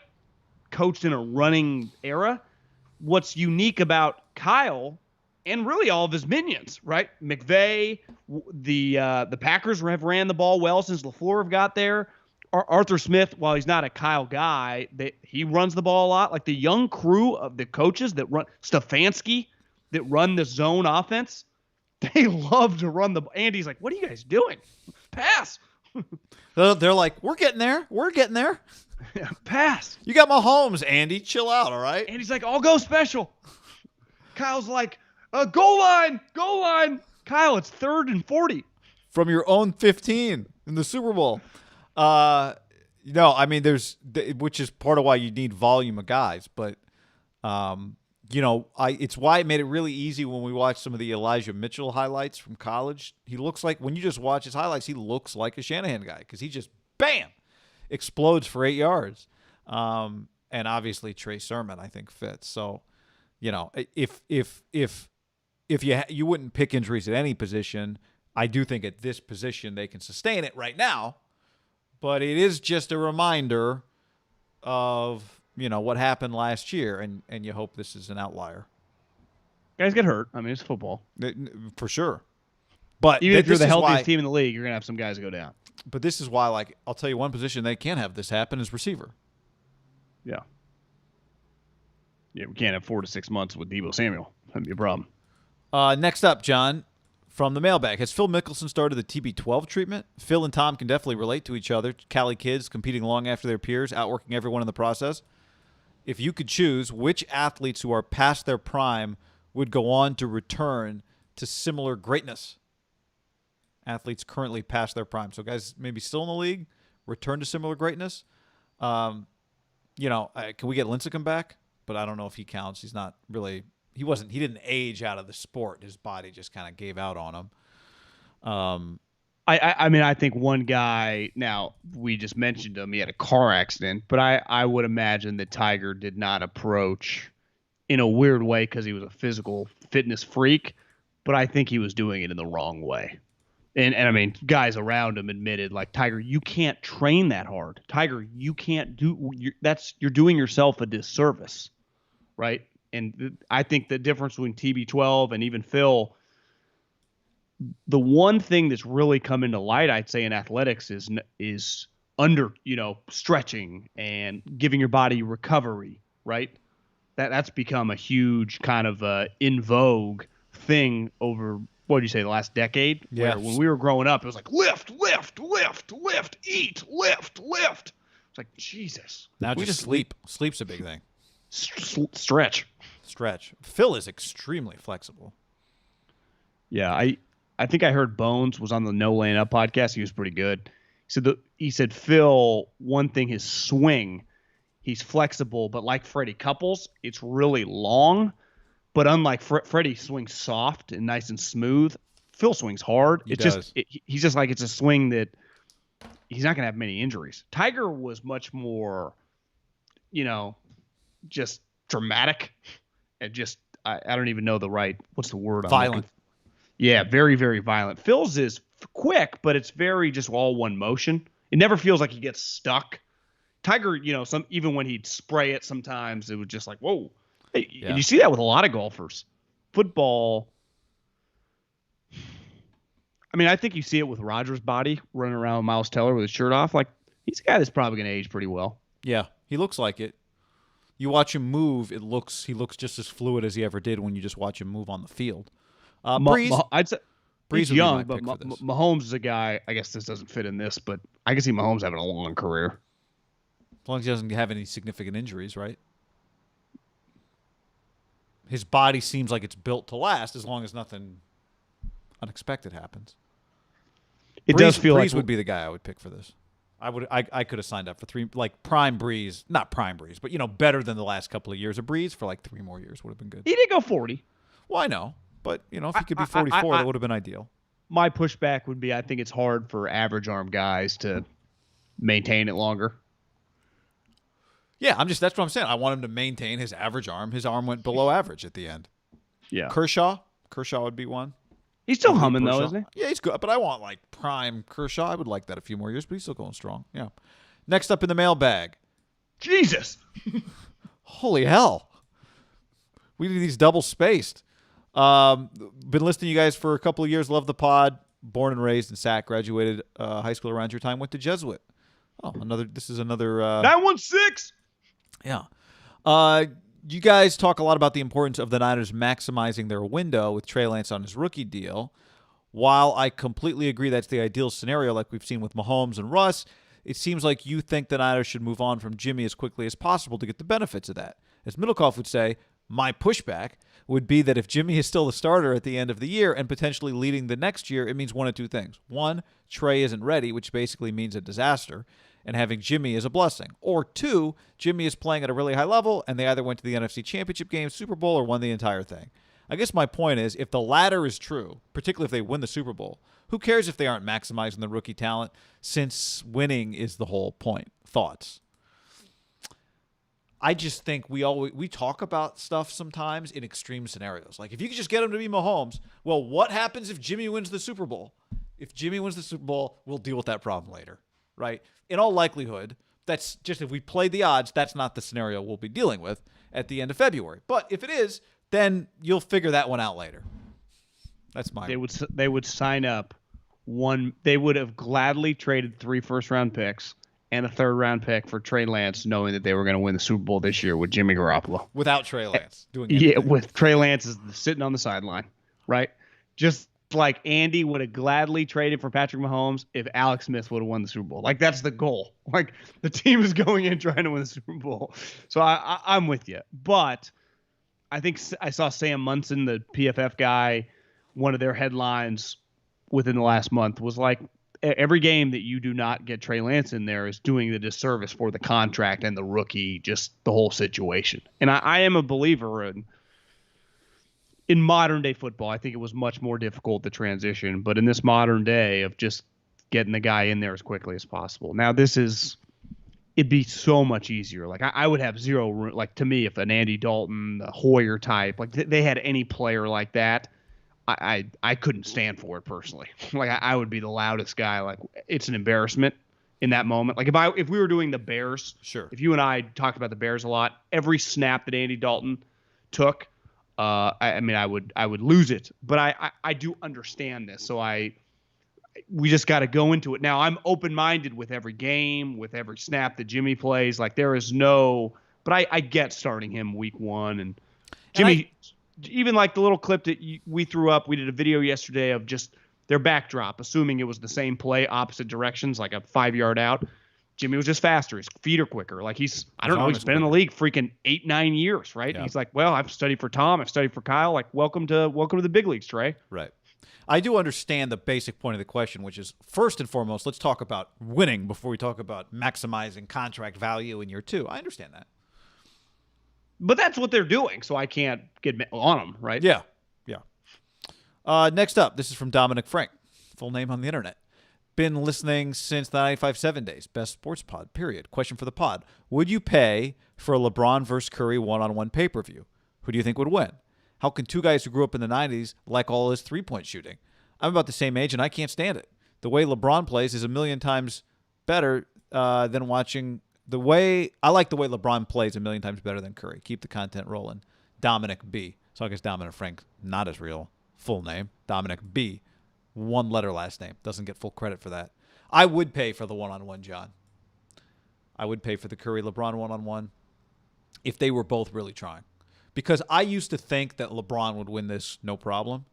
coached in a running era. What's unique about Kyle and really all of his minions, right? McVay, the Packers have ran the ball well since LaFleur have got there. Arthur Smith, while he's not a Kyle guy, he runs the ball a lot. Like the young crew of the coaches that run, Stefanski, that run the zone offense, they love to run the ball. Andy's like, what are you guys doing? Pass. They're like, we're getting there. We're getting there. Yeah, pass. You got Mahomes, Andy. Chill out, all right? Andy's like, I'll go special. Kyle's like, goal line. Kyle, it's 3rd and 40. From your own 15 in the Super Bowl. I mean, which is part of why you need volume of guys. But, it's why it made it really easy when we watched some of the Elijah Mitchell highlights from college. He looks like, when you just watch his highlights, he looks like a Shanahan guy because he just, bam, explodes for 8 yards. And obviously Trey Sermon, I think, fits. So, if you wouldn't pick injuries at any position, I do think at this position they can sustain it right now. But it is just a reminder of, what happened last year, and you hope this is an outlier. Guys get hurt. I mean, it's football. For sure. But even if you're the healthiest team in the league, you're going to have some guys go down. But this is why, I'll tell you one position they can't have this happen is receiver. Yeah. Yeah, we can't have 4 to 6 months with Deebo Samuel. That'd be a problem. Next up, John, from the mailbag. Has Phil Mickelson started the TB12 treatment? Phil and Tom can definitely relate to each other. Cali kids competing long after their peers, outworking everyone in the process. If you could choose, which athletes who are past their prime would go on to return to similar greatness? Athletes currently past their prime. So guys maybe still in the league, return to similar greatness. Can we get Lincecum back? But I don't know if he counts. He's not really – he didn't age out of the sport. His body just kind of gave out on him. I think one guy, now we just mentioned him, he had a car accident, but I would imagine that Tiger did not approach in a weird way because he was a physical fitness freak, but I think he was doing it in the wrong way. And I mean, guys around him admitted, like, Tiger, you can't train that hard. Tiger, you can't you're doing yourself a disservice, right? And I think the difference between TB12 and even Phil, the one thing that's really come into light, I'd say, in athletics is under, stretching and giving your body recovery, right? That's become a huge kind of in vogue thing over, what did you say, the last decade? Yeah. Where when we were growing up, it was like lift, eat, lift. It's like, Jesus. Now we just sleep. Sleep's a big thing. Stretch. Phil is extremely flexible. Yeah, I think I heard Bones was on the No Laying Up podcast. He was pretty good. He said Phil, one thing, his swing, he's flexible, but like Freddie Couples, it's really long. But unlike Freddie swings soft and nice and smooth, Phil swings hard. He's just like, it's a swing that he's not going to have many injuries. Tiger was much more, just dramatic and just, I don't even know what's the word? Violent. Yeah, very, very violent. Phil's is quick, but it's very just all one motion. It never feels like he gets stuck. Tiger, even when he'd spray it sometimes, it was just like, whoa. Hey, yeah. And you see that with a lot of golfers. Football, I mean, I think you see it with Rodgers' body running around Miles Teller with his shirt off. Like, he's a guy that's probably going to age pretty well. Yeah, he looks like it. You watch him move, he looks just as fluid as he ever did when you just watch him move on the field. Breeze, I'd say Breeze he's young, but Mahomes is a guy. I guess this doesn't fit in this, but I can see Mahomes having a long career. As long as he doesn't have any significant injuries, right? His body seems like it's built to last as long as nothing unexpected happens. It does feel Breeze like would be the guy I would pick for this. I could have signed up for 3, like prime Breeze, not prime Breeze, but better than the last couple of years of Breeze for like 3 more years would have been good. He did go 40. Well, I know, but if he could be 44, that would have been ideal. My pushback would be I think it's hard for average arm guys to maintain it longer. Yeah, that's what I'm saying. I want him to maintain his average arm. His arm went below average at the end. Yeah. Kershaw would be one. He's still humming though, isn't he? Yeah, he's good, but I want like prime Kershaw. I would like that a few more years, but he's still going strong. Yeah. Next up in the mailbag. Jesus. Holy hell. We need these double spaced. Been listening to you guys for a couple of years. Love the pod. Born and raised in Sac. Graduated high school around your time. Went to Jesuit. Oh, this is another 916. Yeah. You guys talk a lot about the importance of the Niners maximizing their window with Trey Lance on his rookie deal. While I completely agree that's the ideal scenario like we've seen with Mahomes and Russ, it seems like you think the Niners should move on from Jimmy as quickly as possible to get the benefits of that. As Middlecoff would say, my pushback would be that if Jimmy is still the starter at the end of the year and potentially leading the next year, it means one of two things. One, Trey isn't ready, which basically means a disaster, and having Jimmy is a blessing. Or two, Jimmy is playing at a really high level, and they either went to the NFC Championship game, Super Bowl, or won the entire thing. I guess my point is, if the latter is true, particularly if they win the Super Bowl, who cares if they aren't maximizing the rookie talent, since winning is the whole point? Thoughts? I just think we talk about stuff sometimes in extreme scenarios. Like, if you could just get him to be Mahomes, well, what happens if Jimmy wins the Super Bowl? If Jimmy wins the Super Bowl, we'll deal with that problem later, right? In all likelihood, that's just, if we play the odds, that's not the scenario we'll be dealing with at the end of February. But if it is, then you'll figure that one out later. That's my. They would sign up one. They would have gladly traded 3 first-round picks and a 3rd-round pick for Trey Lance, knowing that they were going to win the Super Bowl this year with Jimmy Garoppolo. Without Trey Lance doing anything. Yeah, with Trey Lance sitting on the sideline, right? Just like Andy would have gladly traded for Patrick Mahomes if Alex Smith would have won the Super Bowl. Like, that's the goal. Like, the team is going in trying to win the Super Bowl. So I'm with you. But I think I saw Sam Munson, the PFF guy, one of their headlines within the last month was like, every game that you do not get Trey Lance in there is doing the disservice for the contract and the rookie, just the whole situation. And I am a believer in modern day football. I think it was much more difficult to transition, but in this modern day of just getting the guy in there as quickly as possible. Now it'd be so much easier. Like I would have zero room. Like, to me, if an Andy Dalton, the Hoyer type, like they had any player like that, I couldn't stand for it personally. Like I would be the loudest guy. Like, it's an embarrassment in that moment. Like if we were doing the Bears, sure. If you and I talked about the Bears a lot, every snap that Andy Dalton took, I would lose it. But I do understand this. So we just got to go into it. Now, I'm open-minded with every game, with every snap that Jimmy plays. Like, there is no – but I get starting him week 1. And Jimmy – even like the little clip that we threw up, we did a video yesterday of just their backdrop, assuming it was the same play, opposite directions, like a 5-yard out. Jimmy was just faster. His feet are quicker. Like he's been in the league freaking 8-9 years, right? Yeah. He's like, well, I've studied for Tom. I've studied for Kyle. Like, welcome to the big leagues, Trey. Right. I do understand the basic point of the question, which is, first and foremost, let's talk about winning before we talk about maximizing contract value in year 2. I understand that. But that's what they're doing, so I can't get on them, right? Yeah. Next up, this is from Dominic Frank. Full name on the internet. Been listening since the 95.7 days. Best sports pod, period. Question for the pod. Would you pay for a LeBron versus Curry one-on-one pay-per-view? Who do you think would win? How can two guys who grew up in the 90s like all his three-point shooting? I'm about the same age, and I can't stand it. The way LeBron plays is a million times better than watching... I like the way LeBron plays a million times better than Curry. Keep the content rolling. Dominic B. So I guess Dominic Frank, not his real full name. Dominic B. 1-letter last name. Doesn't get full credit for that. I would pay for the one-on-one, John. I would pay for the Curry-LeBron one-on-one if they were both really trying. Because I used to think that LeBron would win this no problem.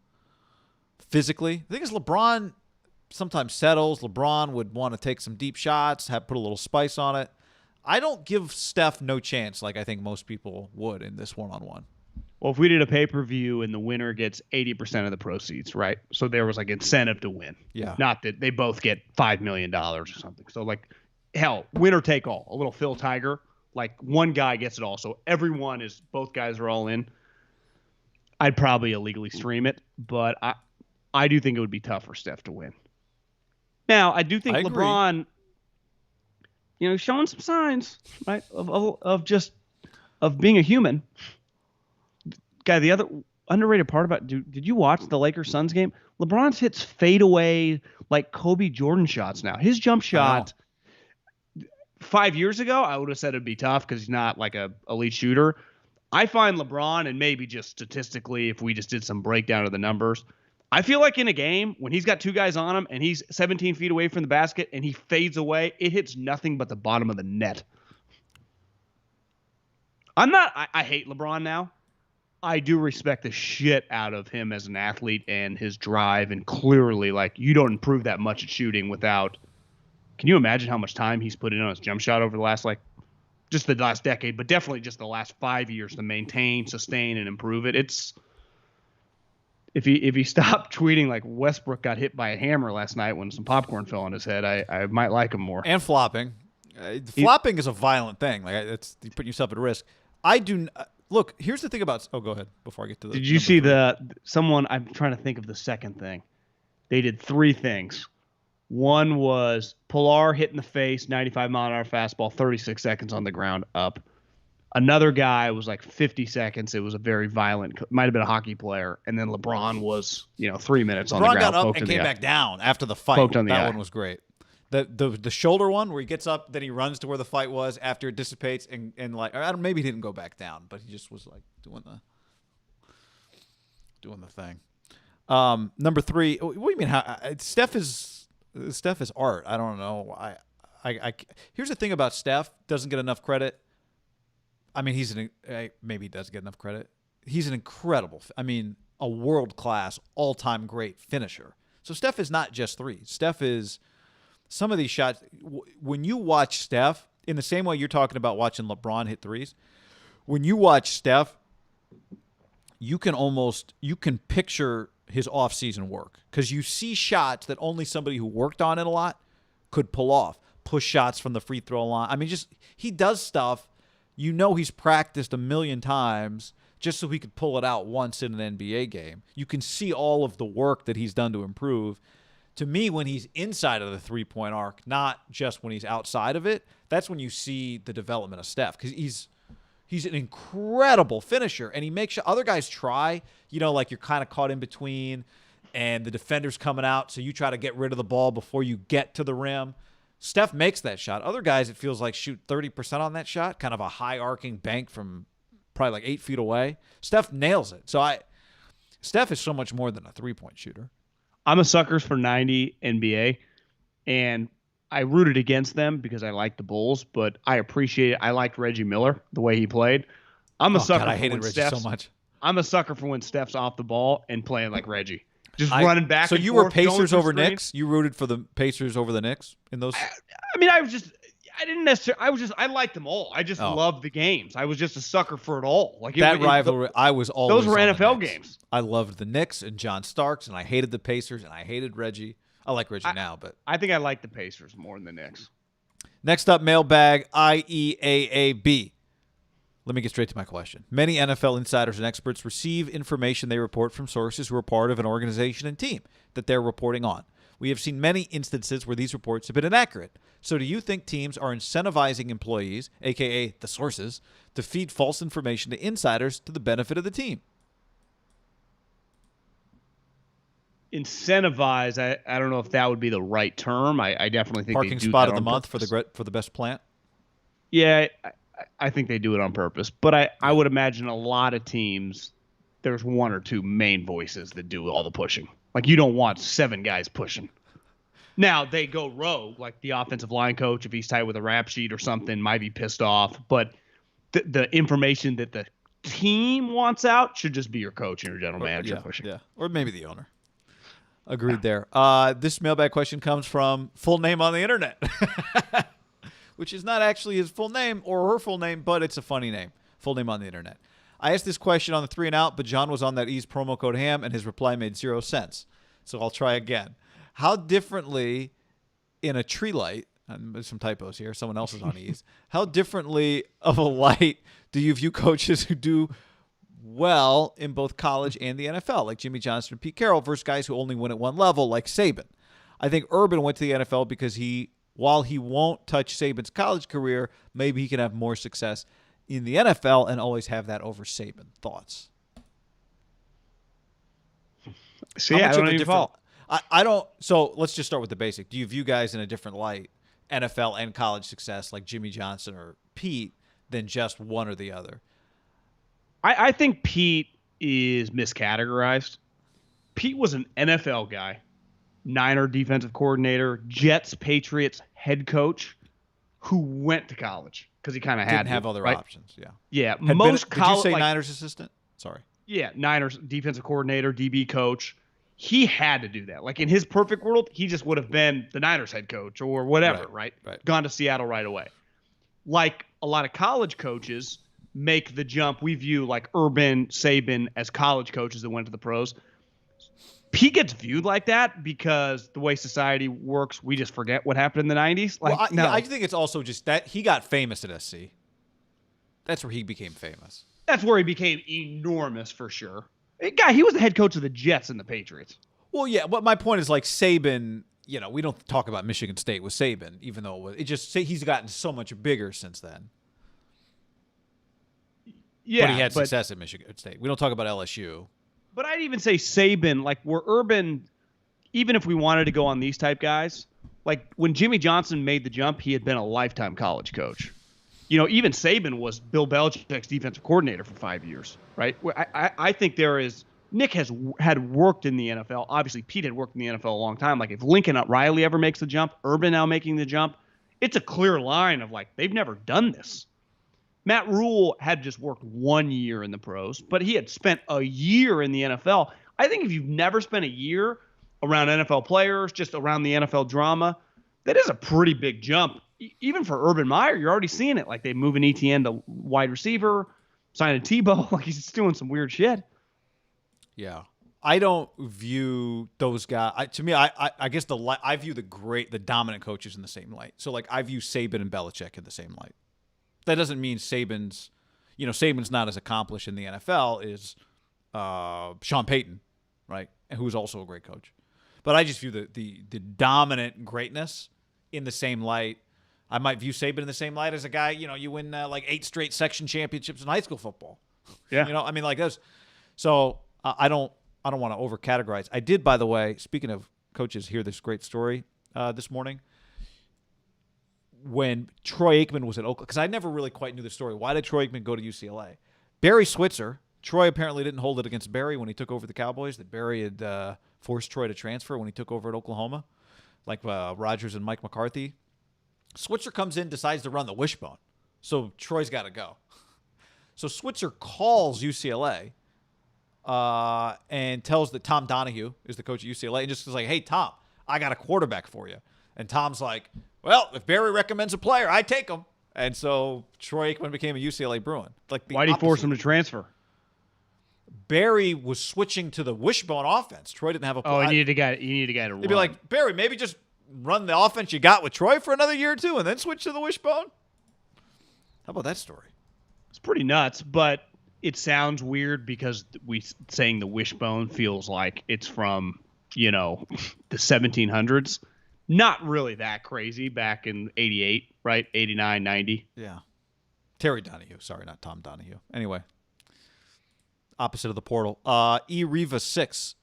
Physically. The thing is, LeBron sometimes settles. LeBron would want to take some deep shots, put a little spice on it. I don't give Steph no chance like I think most people would in this one-on-one. Well, if we did a pay-per-view and the winner gets 80% of the proceeds, right? So there was like incentive to win. Yeah. Not that they both get $5 million or something. So like hell, winner take all, a little Phil Tiger. Like one guy gets it all. So both guys are all in. I'd probably illegally stream it, but I do think it would be tough for Steph to win. Now, I do think LeBron, showing some signs, right, of being a human. Guy, the other underrated part about did you watch the Lakers Suns game? LeBron hits fadeaway like Kobe Jordan shots now. His jump shot 5 years ago, I would have said it'd be tough because he's not like a elite shooter. I find LeBron, and maybe just statistically, if we just did some breakdown of the numbers, I feel like in a game when he's got two guys on him and he's 17 feet away from the basket and he fades away, it hits nothing but the bottom of the net. I hate LeBron now. I do respect the shit out of him as an athlete and his drive, and clearly, like, you don't improve that much at shooting without. Can you imagine how much time he's put in on his jump shot over the last decade, but definitely just the last 5 years to maintain, sustain, and improve it? It's if he stopped tweeting like Westbrook got hit by a hammer last night when some popcorn fell on his head, I might like him more. And flopping. Flopping is a violent thing. Like it's putting yourself at risk. I do. Look, here's the thing about. Oh, go ahead before I get to the. Did you see someone? I'm trying to think of the second thing. They did three things. One was Pilar hit in the face, 95-mile-an-hour fastball, 36 seconds on the ground up. Another guy was like 50 seconds. It was a very violent, might have been a hockey player. And then LeBron was, 3 minutes on the ground. LeBron got up and came back down after the fight. That one was great. The shoulder one where he gets up, then he runs to where the fight was after it dissipates, and like, maybe he didn't go back down, but he just was like doing the thing. Number 3. What do you mean? Steph is art. I don't know. I here's the thing about Steph. Doesn't get enough credit. I mean, maybe he does get enough credit. He's an incredible. A world-class, all-time great finisher. So Steph is not just threes. Steph is. Some of these shots, when you watch Steph, in the same way you're talking about watching LeBron hit threes, when you watch Steph, you can picture his off-season work because you see shots that only somebody who worked on it a lot could pull off. Push shots from the free throw line. He does stuff. He's practiced a million times just so he could pull it out once in an NBA game. You can see all of the work that he's done to improve. To me, when he's inside of the three-point arc, not just when he's outside of it, that's when you see the development of Steph because he's an incredible finisher, and he makes sure other guys try, like you're kind of caught in between and the defender's coming out, so you try to get rid of the ball before you get to the rim. Steph makes that shot. Other guys, it feels like, shoot 30% on that shot, kind of a high-arcing bank from probably like 8 feet away. Steph nails it. So Steph is so much more than a three-point shooter. I'm a sucker for 90 NBA, and I rooted against them because I like the Bulls, but I appreciate it. I liked Reggie Miller, the way he played. I'm a sucker God, I hated Reggie so much. I'm a sucker for when Steph's off the ball and playing like Reggie. Just running back so and you forth, were Pacers over screen. Knicks? You rooted for the Pacers over the Knicks in those? I didn't necessarily. I liked them all. I just loved the games. I was just a sucker for it all. Like rivalry, I was always. Those were NFL games. I loved the Knicks and John Starks, and I hated the Pacers, and I hated Reggie. I like Reggie now, but I think I like the Pacers more than the Knicks. Next up, mailbag IEAAB. Let me get straight to my question. Many NFL insiders and experts receive information they report from sources who are part of an organization and team that they're reporting on. We have seen many instances where these reports have been inaccurate. So do you think teams are incentivizing employees, a.k.a. the sources, to feed false information to insiders to the benefit of the team? Incentivize, I don't know if that would be the right term. I definitely think Parking they do spot that of the on month purpose. for the best plant? Yeah, I think they do it on purpose. But I would imagine a lot of teams, there's one or two main voices that do all the pushing. Like, you don't want 7 guys pushing. Now, they go rogue, like the offensive line coach, if he's tight with a rap sheet or something, might be pissed off. But the information that the team wants out should just be your coach and your general manager pushing. Yeah, or maybe the owner. Agreed there. This mailbag question comes from Full Name on the Internet, which is not actually his full name or her full name, but it's a funny name. Full Name on the Internet. I asked this question on the 3 and Out, but John was on that Ease promo code HAM, and his reply made 0 sense. So I'll try again. How differently in a tree light and there's some typos here. Someone else is on ease. How differently of a light do you view coaches who do well in both college and the NFL, like Jimmy Johnson and Pete Carroll, versus guys who only win at one level, like Saban? I think Urban went to the NFL because while he won't touch Saban's college career, maybe he can have more success in the NFL and always have that over Saban. Thoughts? See, I don't even follow. I don't. So let's just start with the basic. Do you view guys in a different light, NFL and college success, like Jimmy Johnson or Pete, than just one or the other? I think Pete is miscategorized. Pete was an NFL guy, Niner defensive coordinator, Jets, Patriots head coach, who went to college because he kind of Didn't have other options. Yeah. Yeah. Did you say Niners assistant? Sorry. Yeah, Niners defensive coordinator, DB coach. He had to do that. Like in his perfect world, he just would have been the Niners head coach or whatever, right? Gone to Seattle right away. Like a lot of college coaches make the jump. We view like Urban, Saban as college coaches that went to the pros. Pete gets viewed like that because the way society works, we just forget what happened in the 90s. Like, well, no. I think it's also just that he got famous at SC. That's where he became famous. That's where he became enormous for sure. He was the head coach of the Jets and the Patriots. Well, yeah, but my point is like Saban, we don't talk about Michigan State with Saban, even though he's gotten so much bigger since then. Yeah, but he had success at Michigan State. We don't talk about LSU. But I'd even say Saban, like where Urban, even if we wanted to go on these type guys, like when Jimmy Johnson made the jump, he had been a lifetime college coach. Even Saban was Bill Belichick's defensive coordinator for 5 years, right? I think Nick had worked in the NFL. Obviously, Pete had worked in the NFL a long time. Like if Lincoln Riley ever makes the jump, Urban now making the jump, it's a clear line of like they've never done this. Matt Rule had just worked 1 year in the pros, but he had spent a year in the NFL. I think if you've never spent a year around NFL players, just around the NFL drama, that is a pretty big jump. Even for Urban Meyer, you're already seeing it. Like they move an ETN to wide receiver, sign a Tebow. Like he's just doing some weird shit. Yeah. I don't view those guys. To me, I guess I view the dominant coaches in the same light. So like I view Saban and Belichick in the same light. That doesn't mean Saban's not as accomplished in the NFL as Sean Payton, right? And who's also a great coach. But I just view the dominant greatness in the same light. I might view Saban in the same light as a guy, you win like 8 straight section championships in high school football. Yeah. Like those. So I don't want to over categorize. I did, by the way, speaking of coaches, hear this great story this morning. When Troy Aikman was at Oakland, because I never really quite knew the story. Why did Troy Aikman go to UCLA? Barry Switzer. Troy apparently didn't hold it against Barry when he took over the Cowboys, that Barry had forced Troy to transfer when he took over at Oklahoma, like Rodgers and Mike McCarthy. Switzer comes in, decides to run the wishbone. So Troy's got to go. So Switzer calls UCLA and tells that Tom Donahue is the coach at UCLA and just is like, hey, Tom, I got a quarterback for you. And Tom's like, well, if Barry recommends a player, I take him. And so Troy Aikman became a UCLA Bruin. Why did he force him to transfer? Barry was switching to the wishbone offense. Troy didn't have a player. Oh, he needed a guy to run. He'd be like, Barry, maybe just run the offense you got with Troy for another year or two and then switch to the wishbone? How about that story? It's pretty nuts, but it sounds weird because saying the wishbone feels like it's from, the 1700s. Not really that crazy back in 88, right? 89, 90. Yeah. Terry Donahue. Sorry, not Tom Donahue. Anyway. Opposite of the portal. E-Riva 6.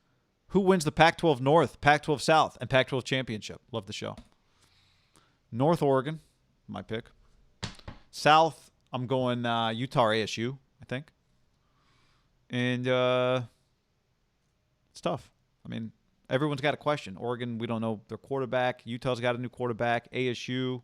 Who wins the Pac-12 North, Pac-12 South, and Pac-12 Championship? Love the show. North Oregon, my pick. South, I'm going Utah or ASU, I think. And it's tough. I mean, everyone's got a question. Oregon, we don't know their quarterback. Utah's got a new quarterback. ASU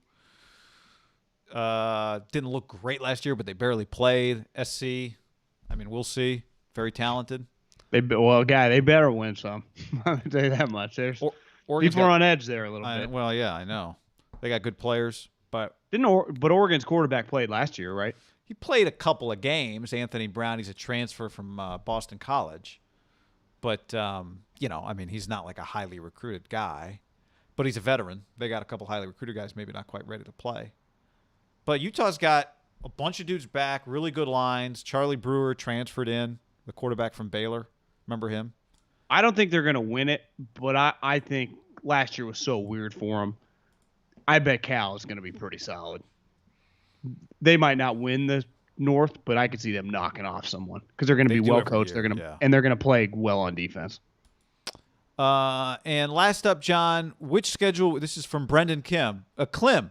didn't look great last year, but they barely played. SC, I mean, we'll see. Very talented. They better win some. I'll tell you that much. There's people are on edge there a little bit. Well, yeah, I know. They got good players, but Oregon's quarterback played last year, right? He played a couple of games. Anthony Brown, he's a transfer from Boston College. But, he's not like a highly recruited guy. but he's a veteran. They got a couple highly recruited guys, maybe not quite ready to play. But Utah's got a bunch of dudes back, really good lines. Charlie Brewer transferred in, the quarterback from Baylor. Remember him? I don't think they're going to win it, but I think last year was so weird for them. I bet Cal is going to be pretty solid. They might not win the North, but I could see them knocking off someone because they're going to be well coached. They're going to and they're going to play well on defense. And last up, John, which schedule? This is from Brendan Klim.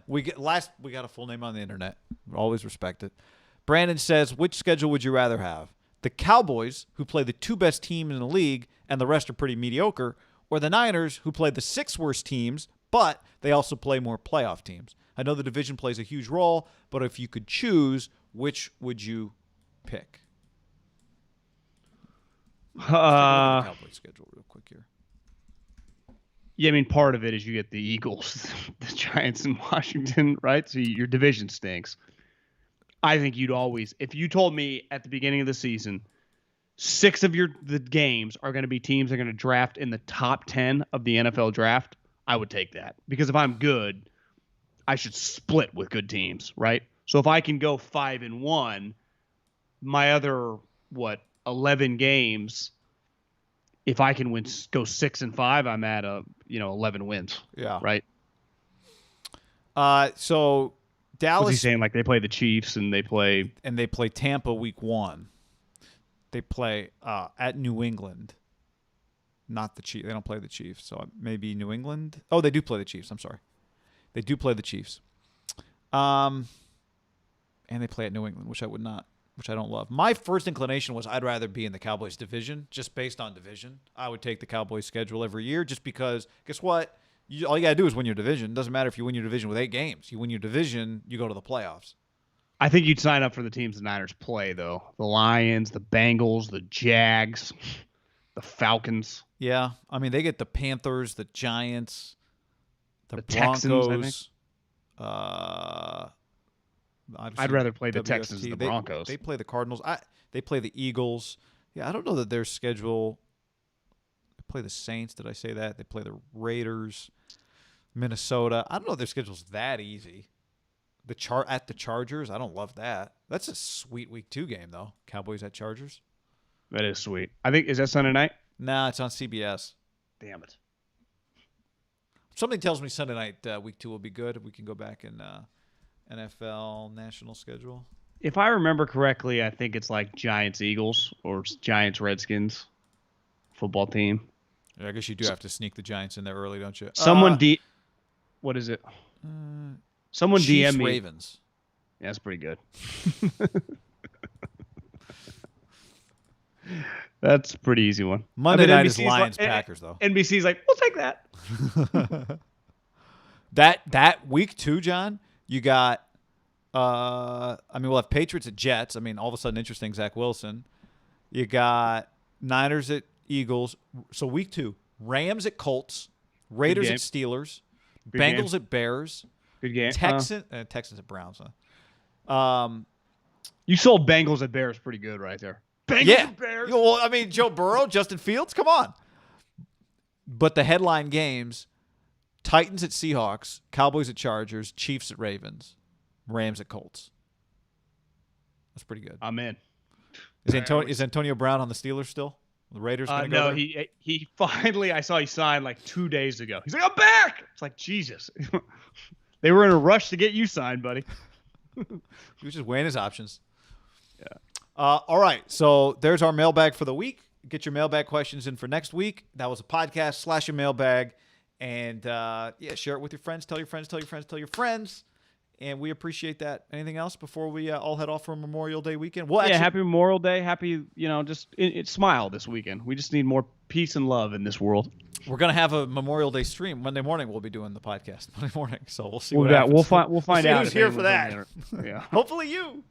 We got a full name on the internet. Always respect it. Brandon says, which schedule would you rather have? The Cowboys, who play the 2 best teams in the league, and the rest are pretty mediocre, or the Niners, who play the 6 worst teams, but they also play more playoff teams? I know the division plays a huge role, but if you could choose, which would you pick? Let's take a look at the Cowboys schedule real quick here. Yeah, I mean, part of it is you get the Eagles, the Giants, and Washington, right? So your division stinks. I think you'd always, if you told me at the beginning of the season, 6 of the games are going to be teams that are going to draft in the top 10 of the NFL draft, I would take that. Because if I'm good, I should split with good teams, right? So if I can go 5-1, my other 11 games, if I can go 6-5, I'm at 11 wins. Yeah. Right. So Dallas. Was he saying like they play the Chiefs and they play Tampa week 1. They play at New England. Not the Chiefs. They don't play the Chiefs. So maybe New England. Oh, they do play the Chiefs. I'm sorry. They do play the Chiefs. And they play at New England, which I don't love. My first inclination was I'd rather be in the Cowboys division, just based on division. I would take the Cowboys schedule every year just because, guess what? All you got to do is win your division. It doesn't matter if you win your division with 8 games. You win your division, you go to the playoffs. I think you'd sign up for the teams the Niners play, though. The Lions, the Bengals, the Jags, the Falcons. Yeah. I mean, they get the Panthers, the Giants, the Texans, Broncos. I'd rather play the Texans than the Broncos. They play the Cardinals. They play the Eagles. Yeah, I don't know that their schedule. They play the Saints. Did I say that? They play the Raiders, Minnesota. I don't know if their schedule's that easy. At the Chargers, I don't love that. That's a sweet week 2 game though. Cowboys at Chargers. That is sweet. I think is that Sunday night? Nah, it's on CBS. Damn it. Something tells me Sunday night week 2 will be good. We can go back and NFL national schedule. If I remember correctly, I think it's like Giants-Eagles or Giants-Redskins football team. Yeah, I guess you do have to sneak the Giants in there early, don't you? What is it? Someone Chiefs, DM me. Ravens. Yeah, that's pretty good. That's a pretty easy one. Monday night is Lions-Packers, though. NBC's like, we'll take that. That week 2, John, you got we'll have Patriots at Jets. I mean, all of a sudden interesting, Zach Wilson. You got Niners at Eagles. So week 2, Rams at Colts, Raiders at Steelers, Bengals at Bears. Good game. Texans at Browns. You sold Bengals at Bears pretty good right there. Bengals at Bears. Well, I mean, Joe Burrow, Justin Fields, come on. But the headline games, Titans at Seahawks, Cowboys at Chargers, Chiefs at Ravens, Rams at Colts. That's pretty good. I'm in. Is Antonio Brown on the Steelers still? The Raiders going to go No, there? he finally, I saw he signed like 2 days ago. He's like, I'm back. It's like, Jesus. They were in a rush to get you signed, buddy. He was just weighing his options. Yeah. All right, so there's our mailbag for the week. Get your mailbag questions in for next week. That was a podcast / a mailbag. And, share it with your friends. Tell your friends, tell your friends, tell your friends. And we appreciate that. Anything else before we all head off for Memorial Day weekend? Well, happy Memorial Day. Happy, just smile this weekend. We just need more peace and love in this world. We're going to have a Memorial Day stream. Monday morning we'll be doing the podcast. Monday morning. So we'll see what happens. We'll find out who's here for that. Yeah. Hopefully you.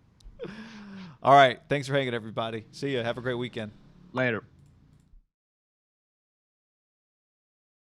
All right. Thanks for hanging, everybody. See you. Have a great weekend. Later.